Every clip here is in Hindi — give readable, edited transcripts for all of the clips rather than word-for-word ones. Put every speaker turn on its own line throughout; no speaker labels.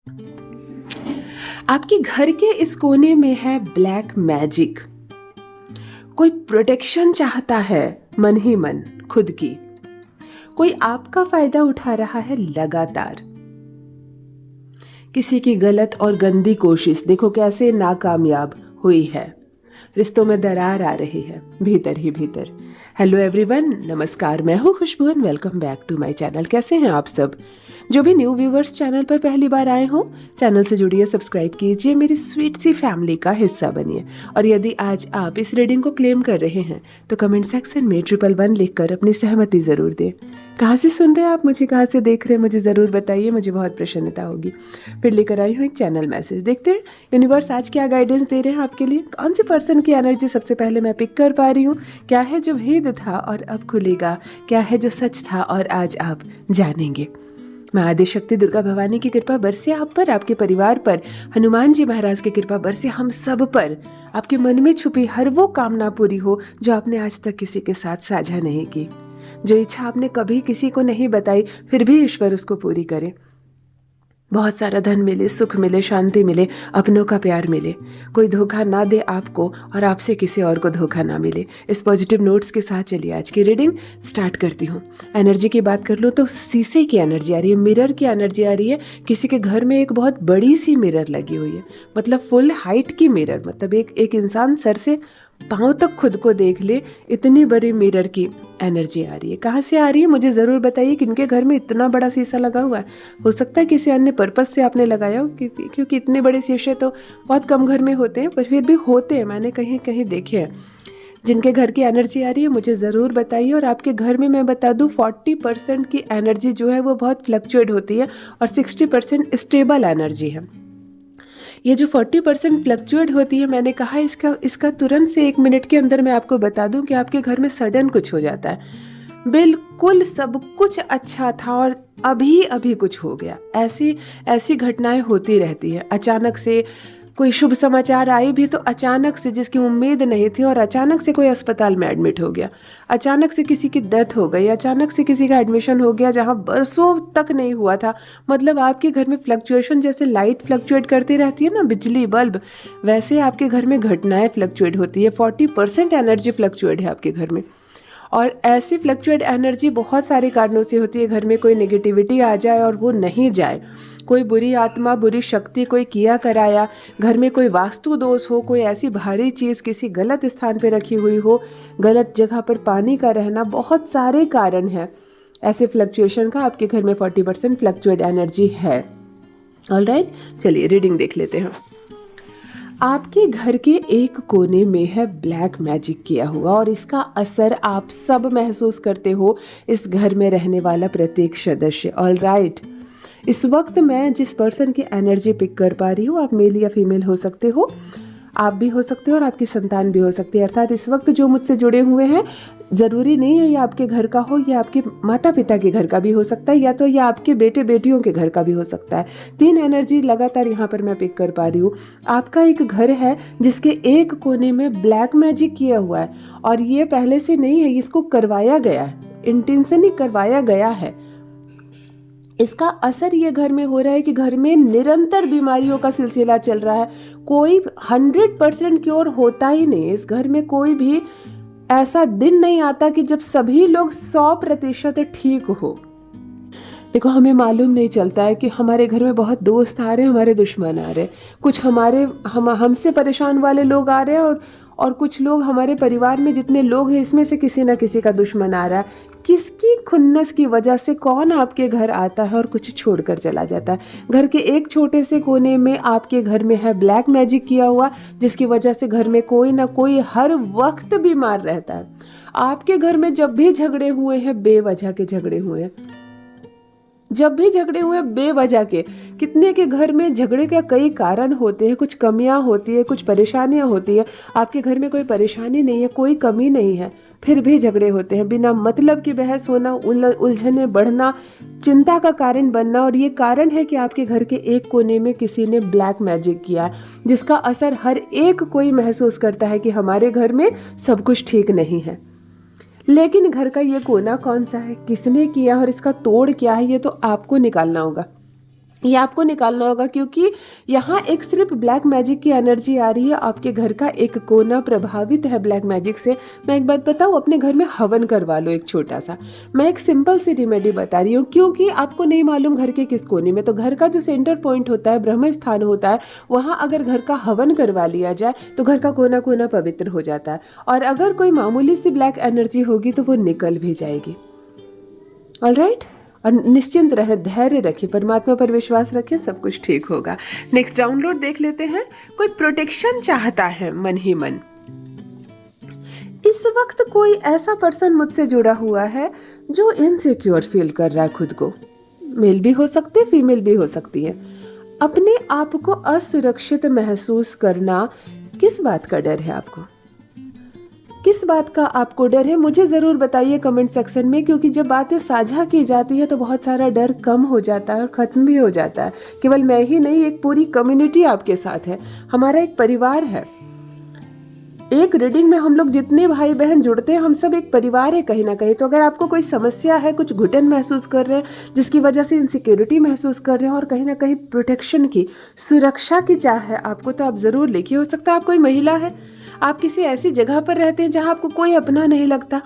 आपके घर के इस कोने में है ब्लैक मैजिक। कोई प्रोटेक्शन चाहता है मन ही मन खुद की। कोई आपका फायदा उठा रहा है लगातार। किसी की गलत और गंदी कोशिश देखो कैसे नाकामयाब हुई है। रिश्तों में दरार आ रही है भीतर ही भीतर। हेलो एवरीवन, नमस्कार, मैं हूँ Khushboo and welcome back to my channel. कैसे हैं आप सब? जो भी न्यू व्यूवर्स चैनल पर पहली बार आए हो, चैनल से जुड़िए, सब्सक्राइब कीजिए, मेरी स्वीट सी फैमिली का हिस्सा बनिए। और यदि आज आप इस रीडिंग को क्लेम कर रहे हैं तो कमेंट सेक्शन में 111 लिखकर अपनी सहमति ज़रूर दें। कहाँ से सुन रहे हैं आप मुझे, कहाँ से देख रहे हैं, मुझे ज़रूर बताइए, मुझे बहुत प्रसन्नता होगी। फिर लेकर आई हूँ एक चैनल मैसेज। देखते हैं यूनिवर्स आज क्या गाइडेंस दे रहे हैं आपके लिए। कौन से पर्सन की एनर्जी सबसे पहले मैं पिक कर पा रही हूँ? क्या है जो भेद था और अब खुलेगा? क्या है जो सच था और आज आप जानेंगे? माँ आदिशक्ति दुर्गा भवानी की कृपा बरसे आप पर, आपके परिवार पर। हनुमान जी महाराज की कृपा बरसे हम सब पर। आपके मन में छुपी हर वो कामना पूरी हो जो आपने आज तक किसी के साथ साझा नहीं की। जो इच्छा आपने कभी किसी को नहीं बताई, फिर भी ईश्वर उसको पूरी करे। बहुत सारा धन मिले, सुख मिले, शांति मिले, अपनों का प्यार मिले। कोई धोखा ना दे आपको और आपसे किसी और को धोखा ना मिले। इस पॉजिटिव नोट्स के साथ चलिए आज की रीडिंग स्टार्ट करती हूँ। एनर्जी की बात कर लो तो शीशे की एनर्जी आ रही है, मिरर की एनर्जी आ रही है। किसी के घर में एक बहुत बड़ी सी मिरर लगी हुई है, मतलब फुल हाइट की मिरर, मतलब एक इंसान सर से पाँव तक खुद को देख ले, इतनी बड़ी मिरर की एनर्जी आ रही है। कहाँ से आ रही है मुझे ज़रूर बताइए। किनके घर में इतना बड़ा शीशा लगा हुआ है? हो सकता है किसी अन्य पर्पस से आपने लगाया हो, क्योंकि इतने बड़े शीशे तो बहुत कम घर में होते हैं, पर फिर भी होते हैं, मैंने कहीं कहीं देखे हैं। जिनके घर की एनर्जी आ रही है मुझे ज़रूर बताइए। और आपके घर में मैं बता दूँ 40% की एनर्जी जो है वो बहुत फ्लक्चुएट होती है और 60% स्टेबल एनर्जी है। ये जो 40% फ्लक्चुएट होती है, मैंने कहा इसका तुरंत से 1 मिनट के अंदर मैं आपको बता दूं कि आपके घर में सडन कुछ हो जाता है। बिल्कुल सब कुछ अच्छा था और अभी अभी कुछ हो गया। ऐसी घटनाएं होती रहती है। अचानक से कोई शुभ समाचार आई भी तो अचानक से, जिसकी उम्मीद नहीं थी, और अचानक से कोई अस्पताल में एडमिट हो गया। अचानक से किसी की डेथ हो गई, अचानक से किसी का एडमिशन हो गया जहां बरसों तक नहीं हुआ था। मतलब आपके घर में फ्लक्चुएशन, जैसे लाइट फ्लक्चुएट करती रहती है ना, बिजली बल्ब, वैसे आपके घर में घटनाएं फ्लक्चुएट होती है। 40% एनर्जी फ्लक्चुएट है आपके घर में। और ऐसी फ्लक्चुएट एनर्जी बहुत सारे कारणों से होती है। घर में कोई नेगेटिविटी आ जाए और वो नहीं जाए, कोई बुरी आत्मा, बुरी शक्ति, कोई किया कराया, घर में कोई वास्तु दोष हो, कोई ऐसी भारी चीज़ किसी गलत स्थान पे रखी हुई हो, गलत जगह पर पानी का रहना, बहुत सारे कारण हैं ऐसे फ्लक्चुएशन का। आपके घर में 40% फ्लक्चुएट एनर्जी है। ऑलराइट, चलिए रीडिंग देख लेते हैं। आपके घर के एक कोने में है ब्लैक मैजिक किया हुआ और इसका असर आप सब महसूस करते हो, इस घर में रहने वाला प्रत्येक सदस्य। ऑलराइट, इस वक्त मैं जिस पर्सन की एनर्जी पिक कर पा रही हूँ, आप मेल या फीमेल हो सकते हो, आप भी हो सकते हो और आपकी संतान भी हो सकती है। अर्थात इस वक्त जो मुझसे जुड़े हुए हैं, ज़रूरी नहीं है ये आपके घर का हो, या आपके माता पिता के घर का भी हो सकता है, या तो ये आपके बेटे बेटियों के घर का भी हो सकता है। 3 एनर्जी लगातार यहाँ पर मैं पिक कर पा रही हूँ। आपका एक घर है जिसके एक कोने में ब्लैक मैजिक किया हुआ है और ये पहले से नहीं है, इसको करवाया गया है, इंटेंशनली करवाया गया है। इसका असर ये घर में हो रहा है कि घर में निरंतर बीमारियों का सिलसिला चल रहा है। कोई 100% क्योर होता ही नहीं। इस घर में कोई भी ऐसा दिन नहीं आता कि जब सभी लोग 100% ठीक हो। देखो, हमें मालूम नहीं चलता है कि हमारे घर में बहुत दोस्त आ रहे हैं, हमारे दुश्मन आ रहे हैं, कुछ हमसे परेशान वाले लोग आ रहे हैं, और कुछ लोग हमारे परिवार में जितने लोग हैं इसमें से किसी ना किसी का दुश्मन आ रहा है। किसकी खुन्नस की वजह से कौन आपके घर आता है और कुछ छोड़कर चला जाता है। घर के एक छोटे से कोने में आपके घर में है ब्लैक मैजिक किया हुआ, जिसकी वजह से घर में कोई ना कोई हर वक्त बीमार रहता है। आपके घर में जब भी झगड़े हुए हैं, बेवजह के झगड़े हुए हैं, जब भी झगड़े हुए बेवजह के। कितने के घर में झगड़े का कई कारण होते हैं, कुछ कमियां होती है, कुछ परेशानियां होती है। आपके घर में कोई परेशानी नहीं है, कोई कमी नहीं है, फिर भी झगड़े होते हैं। बिना मतलब की बहस होना, उलझने बढ़ना, चिंता का कारण बनना। और ये कारण है कि आपके घर के एक कोने में किसी ने ब्लैक मैजिक किया है, जिसका असर हर एक कोई महसूस करता है कि हमारे घर में सब कुछ ठीक नहीं है। लेकिन घर का ये कोना कौन सा है, किसने किया और इसका तोड़ क्या है, ये तो आपको निकालना होगा। ये आपको निकालना होगा, क्योंकि यहाँ एक सिर्फ ब्लैक मैजिक की एनर्जी आ रही है। आपके घर का एक कोना प्रभावित है ब्लैक मैजिक से। मैं एक बात बताऊँ, अपने घर में हवन करवा लो एक छोटा सा। मैं एक सिंपल सी रेमेडी बता रही हूँ, क्योंकि आपको नहीं मालूम घर के किस कोने में, तो घर का जो सेंटर पॉइंट होता है, ब्रह्म स्थान होता है, वहाँ अगर घर का हवन करवा लिया जाए तो घर का कोना कोना पवित्र हो जाता है। और अगर कोई मामूली सी ब्लैक एनर्जी होगी तो वो निकल भी जाएगी। ऑलराइट, और निश्चिंत रहे, धैर्य रखिए, परमात्मा पर विश्वास रखें, सब कुछ ठीक होगा। नेक्स्ट डाउनलोड देख लेते हैं। कोई प्रोटेक्शन चाहता है मन ही मन। इस वक्त कोई ऐसा पर्सन मुझसे जुड़ा हुआ है जो इनसिक्योर फील कर रहा है खुद को। मेल भी हो सकती है, फीमेल भी हो सकती है। अपने आप को असुरक्षित महसूस करना, किस बात का डर है आपको? किस बात का आपको डर है? मुझे ज़रूर बताइए कमेंट सेक्शन में, क्योंकि जब बातें साझा की जाती है तो बहुत सारा डर कम हो जाता है और ख़त्म भी हो जाता है। केवल मैं ही नहीं, एक पूरी कम्युनिटी आपके साथ है, हमारा एक परिवार है। एक रीडिंग में हम लोग जितने भाई बहन जुड़ते हैं, हम सब एक परिवार है कहीं ना कहीं। तो अगर आपको कोई समस्या है, कुछ घुटन महसूस कर रहे हैं, जिसकी वजह से इनसिक्योरिटी महसूस कर रहे हैं और कहीं ना कहीं प्रोटेक्शन की, सुरक्षा की चाह है आपको, तो आप ज़रूर लिखिए। हो सकता है आप कोई महिला है, आप किसी ऐसी जगह पर रहते हैं जहां आपको कोई अपना नहीं लगता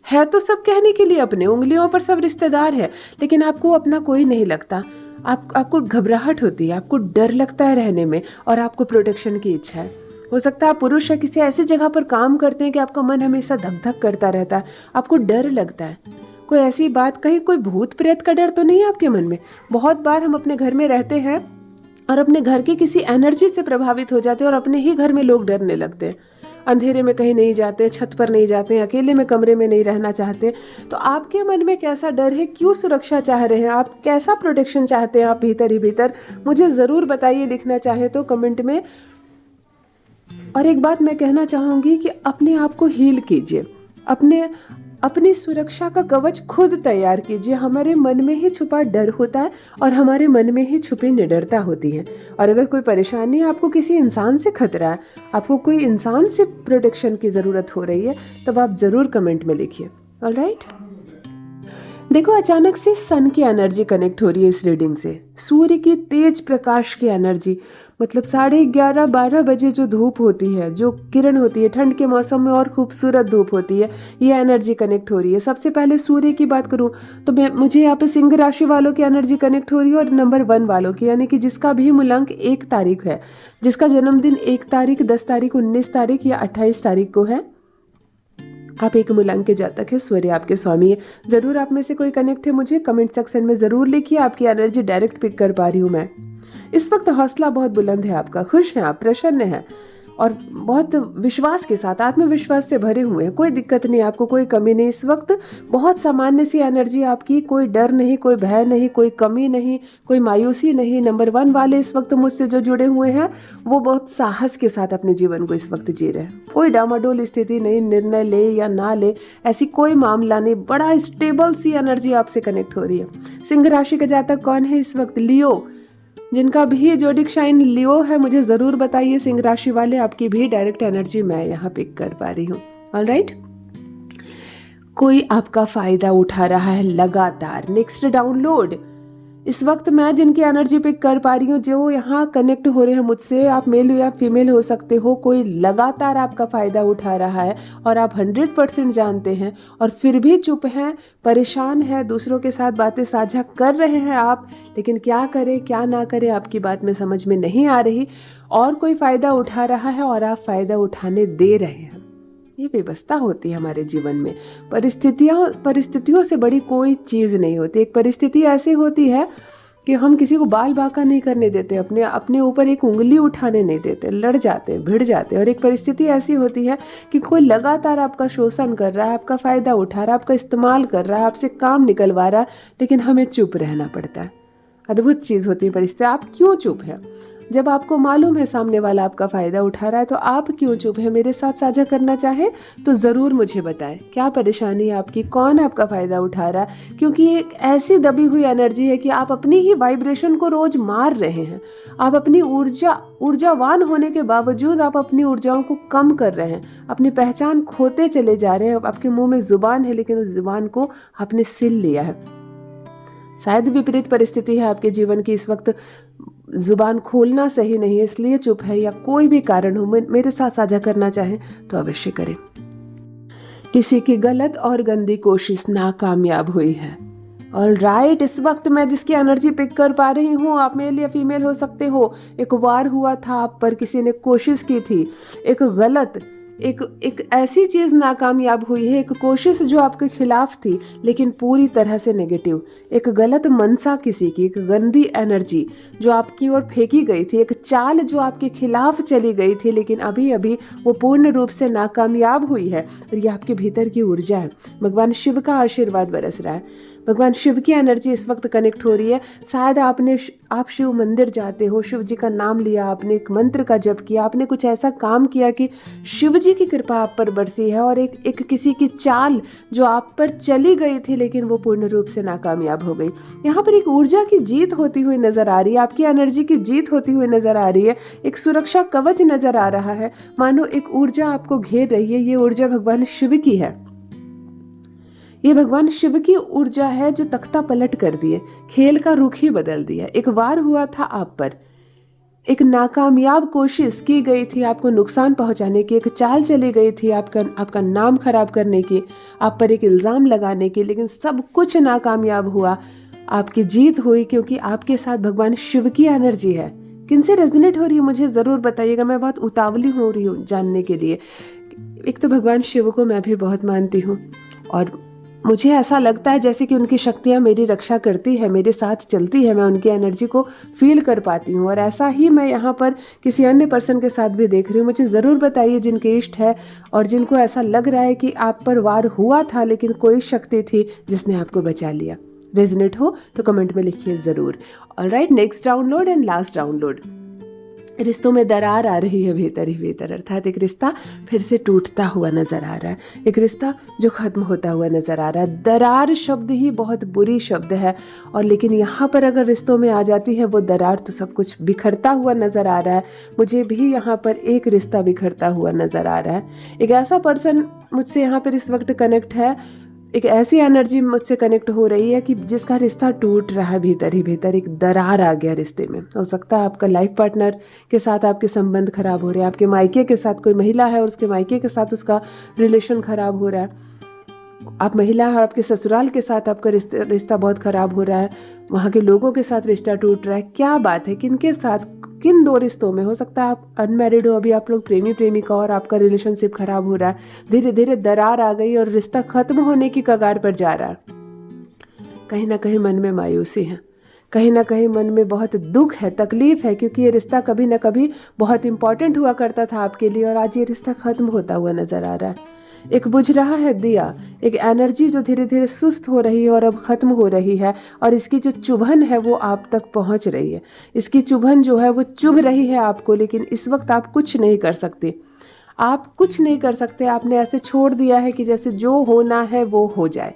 है, तो सब कहने के लिए अपने, उंगलियों पर सब रिश्तेदार है, लेकिन आपको अपना कोई नहीं लगता। आपको घबराहट होती है, आपको डर लगता है रहने में, और आपको प्रोटेक्शन की इच्छा है। हो सकता है आप पुरुष या किसी ऐसी जगह पर काम करते हैं कि आपका मन हमेशा धक धक करता रहता है, आपको डर लगता है। कोई ऐसी बात, कहीं कोई भूत प्रेत का डर तो नहीं है आपके मन में? बहुत बार हम अपने घर में रहते हैं और अपने घर की किसी एनर्जी से प्रभावित हो जाते हैं और अपने ही घर में लोग डरने लगते हैं। अंधेरे में कहीं नहीं जाते, छत पर नहीं जाते, अकेले में कमरे में नहीं रहना चाहते। तो आपके मन में कैसा डर है? क्यों सुरक्षा चाह रहे हैं आप? कैसा प्रोटेक्शन चाहते हैं आप भीतर ही भीतर? मुझे ज़रूर बताइए, लिखना चाहे तो कमेंट में। और एक बात मैं कहना चाहूँगी कि अपने आप को हील कीजिए, अपनी सुरक्षा का कवच खुद तैयार कीजिए। हमारे मन में ही छुपा डर होता है और हमारे मन में ही छुपी निडरता होती है। और अगर कोई परेशानी है, आपको किसी इंसान से खतरा है, आपको कोई इंसान से प्रोटेक्शन की ज़रूरत हो रही है, तब आप ज़रूर कमेंट में लिखिए। ऑलराइट, देखो, अचानक से सन की एनर्जी कनेक्ट हो रही है इस रीडिंग से। सूर्य की तेज प्रकाश की एनर्जी, मतलब 11:30-12 बजे जो धूप होती है, जो किरण होती है, ठंड के मौसम में और खूबसूरत धूप होती है, ये एनर्जी कनेक्ट हो रही है। सबसे पहले सूर्य की बात करूं तो मुझे यहाँ पे सिंह राशि वालों की एनर्जी कनेक्ट हो रही है, और नंबर 1 वालों की, यानी कि जिसका भी मूलांक 1 तारीख है, जिसका जन्मदिन 1 तारीख, 10 तारीख, 19 तारीख या 28 तारीख को है। आप एक मूलांक के जातक है, सूर्य आपके स्वामी है। ज़रूर आप में से कोई कनेक्ट है, मुझे कमेंट सेक्शन में ज़रूर लिखिए। आपकी एनर्जी डायरेक्ट पिक कर पा रही हूँ मैं। इस वक्त हौसला बहुत बुलंद है आपका, खुश हैं आप, प्रसन्न हैं और बहुत विश्वास के साथ, आत्मविश्वास से भरे हुए हैं। कोई दिक्कत नहीं, आपको कोई कमी नहीं। इस वक्त बहुत सामान्य सी एनर्जी आपकी, कोई डर नहीं, कोई भय नहीं, कोई कमी नहीं, कोई मायूसी नहीं। नंबर 1 वाले इस वक्त मुझसे जो जुड़े हुए हैं, वो बहुत साहस के साथ अपने जीवन को इस वक्त जी रहे हैं। कोई डामाडोल स्थिति नहीं, निर्णय ले या ना ले, ऐसी कोई मामला नहीं। बड़ा स्टेबल सी एनर्जी आपसे कनेक्ट हो रही है। सिंह राशि का जातक कौन है इस वक्त? लियो। जिनका भी जोडिक शाइन लियो है, मुझे ज़रूर बताइए। सिंह राशि वाले, आपकी भी डायरेक्ट एनर्जी मैं यहाँ पिक कर पा रही हूँ। ऑलराइट, कोई आपका फ़ायदा उठा रहा है लगातार। नेक्स्ट डाउनलोड, इस वक्त मैं जिनकी एनर्जी पिक कर पा रही हूँ, जो यहाँ कनेक्ट हो रहे हैं मुझसे, आप मेल या फीमेल हो सकते हो, कोई लगातार आपका फ़ायदा उठा रहा है और आप 100% जानते हैं और फिर भी चुप हैं, परेशान हैं, दूसरों के साथ बातें साझा कर रहे हैं आप, लेकिन क्या करें क्या ना करें आपकी बात में समझ में नहीं आ रही। और कोई फ़ायदा उठा रहा है और आप फ़ायदा उठाने दे रहे हैं। ये व्यवस्था होती है हमारे जीवन में। परिस्थितियों से बड़ी कोई चीज़ नहीं होती। एक परिस्थिति ऐसी होती है कि हम किसी को बाल बांका नहीं करने देते, अपने ऊपर एक उंगली उठाने नहीं देते, लड़ जाते हैं, भिड़ जाते हैं। और एक परिस्थिति ऐसी होती है कि कोई लगातार आपका शोषण कर रहा है, आपका फ़ायदा उठा रहा है, आपका इस्तेमाल कर रहा है, आपसे काम निकलवा रहा है, लेकिन हमें चुप रहना पड़ता है। अद्भुत चीज़ होती है परिस्थिति। आप क्यों चुप हैं? जब आपको मालूम है सामने वाला आपका फ़ायदा उठा रहा है, तो आप क्यों चुप है? मेरे साथ साझा करना चाहे तो ज़रूर मुझे बताएं, क्या परेशानी है आपकी, कौन आपका फ़ायदा उठा रहा है? क्योंकि एक ऐसी दबी हुई एनर्जी है कि आप अपनी ही वाइब्रेशन को रोज़ मार रहे हैं। आप अपनी ऊर्जावान होने के बावजूद आप अपनी ऊर्जाओं को कम कर रहे हैं, अपनी पहचान खोते चले जा रहे हैं। आपके मुँह में ज़ुबान है, लेकिन उस ज़ुबान को आपने सिल लिया है। शायद विपरीत परिस्थिति है आपके जीवन की, इस वक्त जुबान खोलना सही नहीं है इसलिए चुप है, या कोई भी कारण हो मेरे साथ साझा करना चाहें तो अवश्य करें। किसी की गलत और गंदी कोशिश नाकामयाब हुई है। ऑल राइट, इस वक्त मैं जिसकी एनर्जी पिक कर पा रही हूँ, आप मेल या फीमेल हो सकते हो। एक वार हुआ था आप पर, किसी ने कोशिश की थी, एक गलत एक ऐसी चीज नाकामयाब हुई है, एक कोशिश जो आपके खिलाफ थी लेकिन पूरी तरह से नेगेटिव, एक गलत मनसा किसी की, एक गंदी एनर्जी जो आपकी ओर फेंकी गई थी, एक चाल जो आपके खिलाफ चली गई थी लेकिन अभी अभी वो पूर्ण रूप से नाकामयाब हुई है। और ये आपके भीतर की ऊर्जा है, भगवान शिव का आशीर्वाद बरस रहा है, भगवान शिव की एनर्जी इस वक्त कनेक्ट हो रही है। शायद आप शिव मंदिर जाते हो, शिव जी का नाम लिया, आपने एक मंत्र का जप किया, आपने कुछ ऐसा काम किया कि शिव जी की कृपा आप पर बरसी है, और एक किसी की चाल जो आप पर चली गई थी लेकिन वो पूर्ण रूप से नाकामयाब हो गई। यहाँ पर एक ऊर्जा की जीत होती हुई नजर आ रही है, आपकी एनर्जी की जीत होती हुई नजर आ रही है, एक सुरक्षा कवच नजर आ रहा है, मानो एक ऊर्जा आपको घेर रही है। ये ऊर्जा भगवान शिव की है, ये भगवान शिव की ऊर्जा है जो तख्ता पलट कर दिए, खेल का रुख ही बदल दिया। एक वार हुआ था आप पर, एक नाकामयाब कोशिश की गई थी आपको नुकसान पहुंचाने की, एक चाल चली गई थी आपका नाम खराब करने की, आप पर एक इल्जाम लगाने की, लेकिन सब कुछ नाकामयाब हुआ, आपकी जीत हुई क्योंकि आपके साथ भगवान शिव की एनर्जी है। किनसे रेजोनेट हो रही है मुझे जरूर बताइएगा, मैं बहुत उतावली हो रही हूँ जानने के लिए। एक तो भगवान शिव को मैं भी बहुत मानती हूँ और मुझे ऐसा लगता है जैसे कि उनकी शक्तियाँ मेरी रक्षा करती है, मेरे साथ चलती है, मैं उनकी एनर्जी को फील कर पाती हूँ। और ऐसा ही मैं यहाँ पर किसी अन्य पर्सन के साथ भी देख रही हूँ। मुझे ज़रूर बताइए जिनके इष्ट है और जिनको ऐसा लग रहा है कि आप पर वार हुआ था लेकिन कोई शक्ति थी जिसने आपको बचा लिया। रेजोनेट हो तो कमेंट में लिखिए ज़रूर। Alright, next download and last download. रिश्तों में दरार आ रही है भीतर ही भीतर, अर्थात एक रिश्ता फिर से टूटता हुआ नजर आ रहा है, एक रिश्ता जो खत्म होता हुआ नजर आ रहा है। दरार शब्द ही बहुत बुरी शब्द है, और लेकिन यहाँ पर अगर रिश्तों में आ जाती है वो दरार तो सब कुछ बिखरता हुआ नजर आ रहा है। मुझे भी यहाँ पर एक रिश्ता बिखरता हुआ नजर आ रहा है। एक ऐसा पर्सन मुझसे यहाँ पर इस वक्त कनेक्ट है, एक ऐसी एनर्जी मुझसे कनेक्ट हो रही है कि जिसका रिश्ता टूट रहा है भीतर ही भीतर, एक दरार आ गया रिश्ते में। हो सकता है आपका लाइफ पार्टनर के साथ आपके संबंध खराब हो रहे हैं, आपके मायके के साथ कोई महिला है और उसके मायके के साथ उसका रिलेशन खराब हो रहा है, आप महिला है और आपके ससुराल के साथ आपका रिश्ता बहुत खराब हो रहा है, वहाँ के लोगों के साथ रिश्ता टूट रहा है। क्या बात है, किनके साथ, किन दो रिश्तों में? हो सकता है आप अनमैरिड हो, अभी आप लोग प्रेमी प्रेमिका और आपका रिलेशनशिप खराब हो रहा है, धीरे धीरे दरार आ गई और रिश्ता खत्म होने की कगार पर जा रहा है। कहीं ना कहीं मन में मायूसी है, कहीं ना कहीं मन में बहुत दुख है, तकलीफ है, क्योंकि ये रिश्ता कभी ना कभी बहुत इंपॉर्टेंट हुआ करता था आपके लिए और आज ये रिश्ता खत्म होता हुआ नजर आ रहा है। एक बुझ रहा है दिया, एक एनर्जी जो धीरे धीरे सुस्त हो रही है और अब खत्म हो रही है, और इसकी जो चुभन है वो आप तक पहुंच रही है। इसकी चुभन जो है वो चुभ रही है आपको, लेकिन इस वक्त आप कुछ नहीं कर सकते, आप कुछ नहीं कर सकते। आपने ऐसे छोड़ दिया है कि जैसे जो होना है वो हो जाए,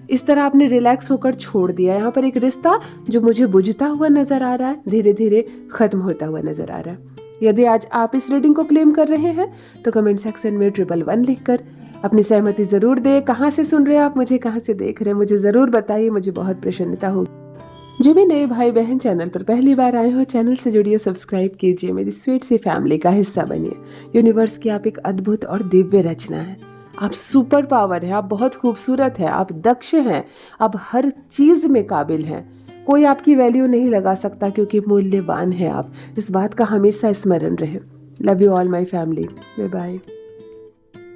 इस तरह आपने रिलैक्स होकर छोड़ दिया। यहाँ पर एक रिश्ता जो मुझे बुझता हुआ नजर आ रहा है, धीरे धीरे खत्म होता हुआ नजर आ रहा है। यदि आज आप इस रीडिंग को क्लेम कर रहे हैं तो कमेंट सेक्शन में 111 लिखकर अपनी सहमति जरूर दे। कहाँ से सुन रहे हैं आप मुझे, कहाँ से देख रहे हैं, मुझे जरूर बताइए, मुझे बहुत प्रसन्नता होगी। जो भी नए भाई बहन चैनल पर पहली बार आए हो, चैनल से जुड़िए, सब्सक्राइब कीजिए, मेरी स्वीट सी फैमिली का हिस्सा बनिए। यूनिवर्स की आप एक अद्भुत और दिव्य रचना है, आप सुपर पावर है, आप बहुत खूबसूरत है, आप दक्ष हैं, आप हर चीज में काबिल हैं। कोई आपकी वैल्यू नहीं लगा सकता क्योंकि मूल्यवान है आप। इस बात का हमेशा स्मरण रहे। Love you all my family, bye bye.